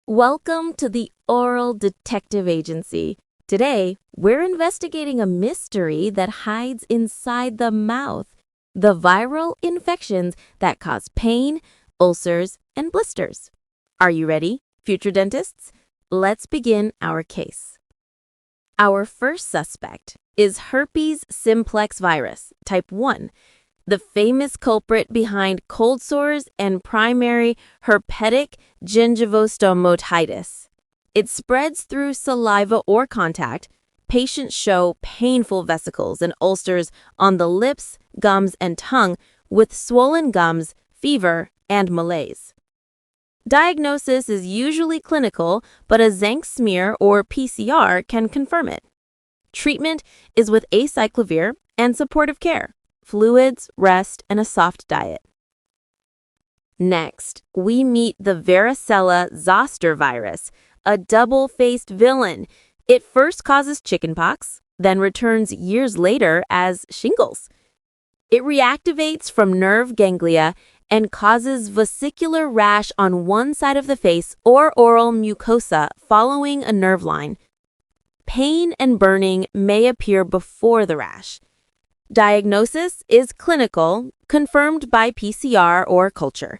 Welcome to the Oral Detective Agency. Today, we're investigating a mystery that hides inside the mouth, the viral infections that cause pain, ulcers, and blisters. Are you ready, future dentists? Let's begin our case. Our first suspect is Herpes simplex virus, type 1, the famous culprit behind cold sores and primary herpetic gingivostomatitis. It spreads through saliva or contact. Patients show painful vesicles and ulcers on the lips, gums, and tongue with swollen gums, fever, and malaise. Diagnosis is usually clinical, but a zinc smear or PCR can confirm it. Treatment is with acyclovir and supportive care, fluids, rest, and a soft diet. Next, we meet the Varicella-Zoster virus, a double-faced villain. It first causes chickenpox, then returns years later as shingles. It reactivates from nerve ganglia and causes vesicular rash on one side of the face or oral mucosa following a nerve line. Pain and burning may appear before the rash. Diagnosis is clinical, confirmed by PCR or culture.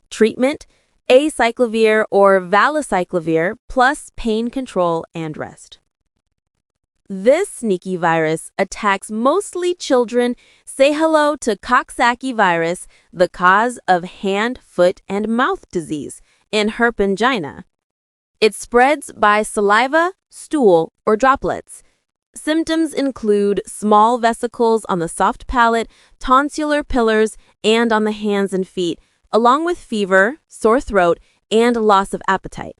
Treatment, acyclovir or valacyclovir plus pain control and rest. This sneaky virus attacks mostly children. Say hello to Coxsackievirus, the cause of hand, foot, and mouth disease, and Herpangina. It spreads by saliva, stool, or droplets. Symptoms include small vesicles on the soft palate, tonsillar pillars, and on the hands and feet, along with fever, sore throat, and loss of appetite.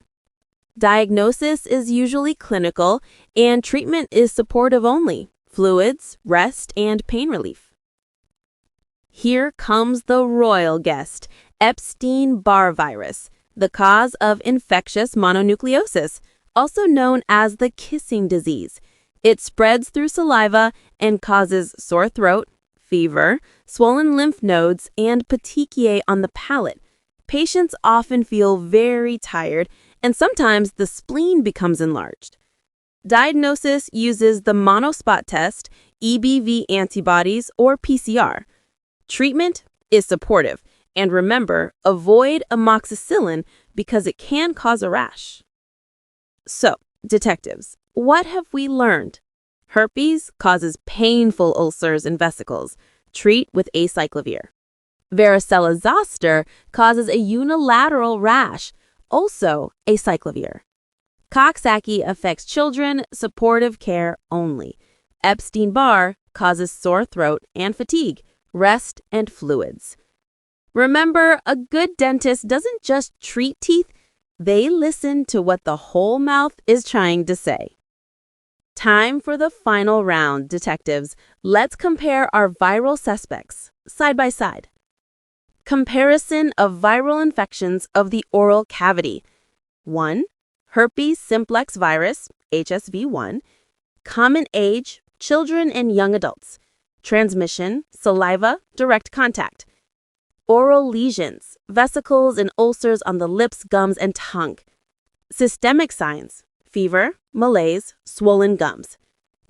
Diagnosis is usually clinical, and treatment is supportive only, fluids, rest, and pain relief. Here comes the royal guest, Epstein-Barr virus, the cause of infectious mononucleosis, also known as the kissing disease. It spreads through saliva and causes sore throat, fever, swollen lymph nodes, and petechiae on the palate. Patients often feel very tired, and sometimes the spleen becomes enlarged. Diagnosis uses the monospot test, EBV antibodies, or PCR. Treatment is supportive, and remember, avoid amoxicillin because it can cause a rash. So, detectives, what have we learned? Herpes causes painful ulcers and vesicles. Treat with acyclovir. Varicella-Zoster causes a unilateral rash. Also acyclovir. Coxsackie affects children. Supportive care only. Epstein-Barr causes sore throat and fatigue. Rest and fluids. Remember, a good dentist doesn't just treat teeth. They listen to what the whole mouth is trying to say. Time for the final round, detectives. Let's compare our viral suspects, side by side. Comparison of viral infections of the oral cavity. 1. Herpes simplex virus, HSV1. Common age, children and young adults. Transmission, saliva, direct contact. Oral lesions, vesicles and ulcers on the lips, gums, and tongue. Systemic signs, fever, malaise, swollen gums.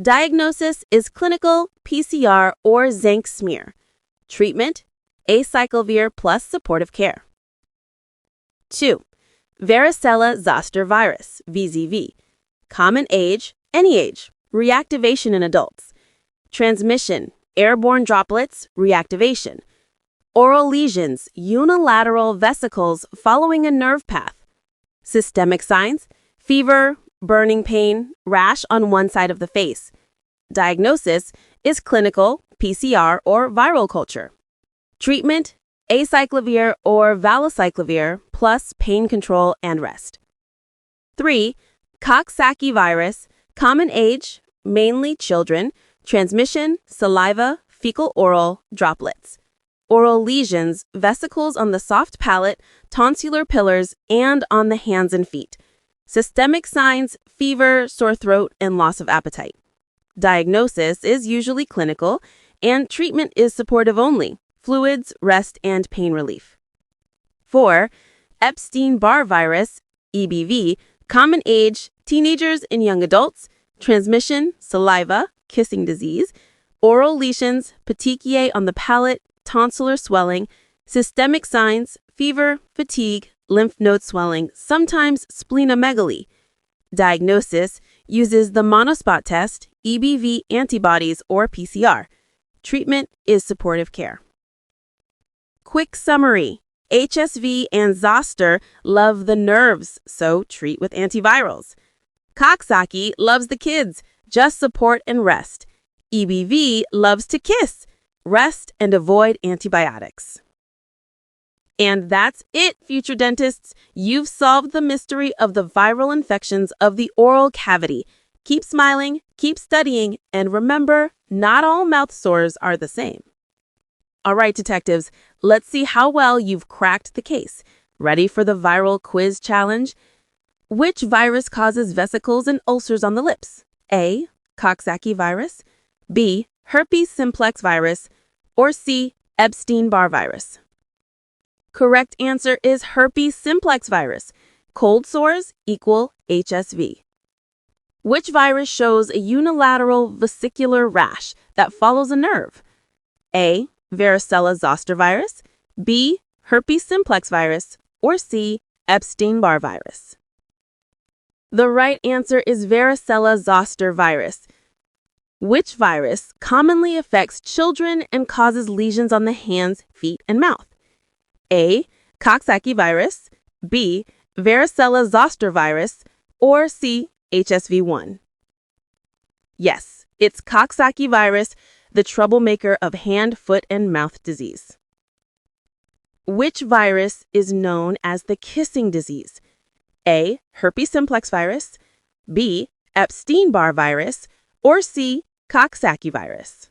Diagnosis is clinical, PCR, or zinc smear. Treatment, acyclovir plus supportive care. 2. Varicella-Zoster virus, VZV. Common age, any age, reactivation in adults. Transmission, airborne droplets, reactivation. Oral lesions, unilateral vesicles following a nerve path. Systemic signs, fever, burning pain, rash on one side of the face. Diagnosis is clinical, PCR, or viral culture. Treatment, acyclovir or valacyclovir plus pain control and rest. 3. Coxsackievirus, common age, mainly children, transmission, saliva, fecal-oral, droplets. Oral lesions, vesicles on the soft palate, tonsillar pillars, and on the hands and feet. Systemic signs, fever, sore throat, and loss of appetite. Diagnosis is usually clinical, and treatment is supportive only, fluids, rest, and pain relief. 4. Epstein-Barr virus, EBV, common age, teenagers and young adults, transmission, saliva, kissing disease, oral lesions, petechiae on the palate, tonsillar swelling, systemic signs, fever, fatigue, lymph node swelling, sometimes splenomegaly. Diagnosis uses the monospot test, EBV antibodies, or PCR. Treatment is supportive care. Quick summary. HSV and Zoster love the nerves, so treat with antivirals. Coxsackie loves the kids, just support and rest. EBV loves to kiss, rest and avoid antibiotics. And that's it, future dentists. You've solved the mystery of the viral infections of the oral cavity. Keep smiling, keep studying, and remember, not all mouth sores are the same. All right, detectives, let's see how well you've cracked the case. Ready for the viral quiz challenge? Which virus causes vesicles and ulcers on the lips? A. Coxsackievirus, B. Herpes simplex virus, or C. Epstein-Barr virus? Correct answer is herpes simplex virus. Cold sores equal HSV. Which virus shows a unilateral vesicular rash that follows a nerve? A. Varicella-Zoster virus, B. Herpes simplex virus, or C. Epstein-Barr virus? The right answer is Varicella-Zoster virus. Which virus commonly affects children and causes lesions on the hands, feet, and mouth? A. Coxsackievirus, B. Varicella-Zoster virus, or C. HSV1? Yes, it's Coxsackievirus, the troublemaker of hand, foot, and mouth disease. Which virus is known as the kissing disease? A. Herpes simplex virus, B. Epstein-Barr virus, or C. Coxsackievirus?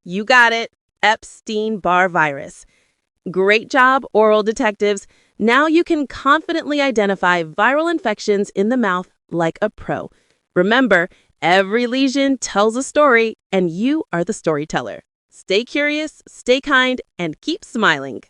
You got it, Epstein-Barr virus. Great job, oral detectives. Now you can confidently identify viral infections in the mouth like a pro. Remember, every lesion tells a story, and you are the storyteller. Stay curious, stay kind, and keep smiling.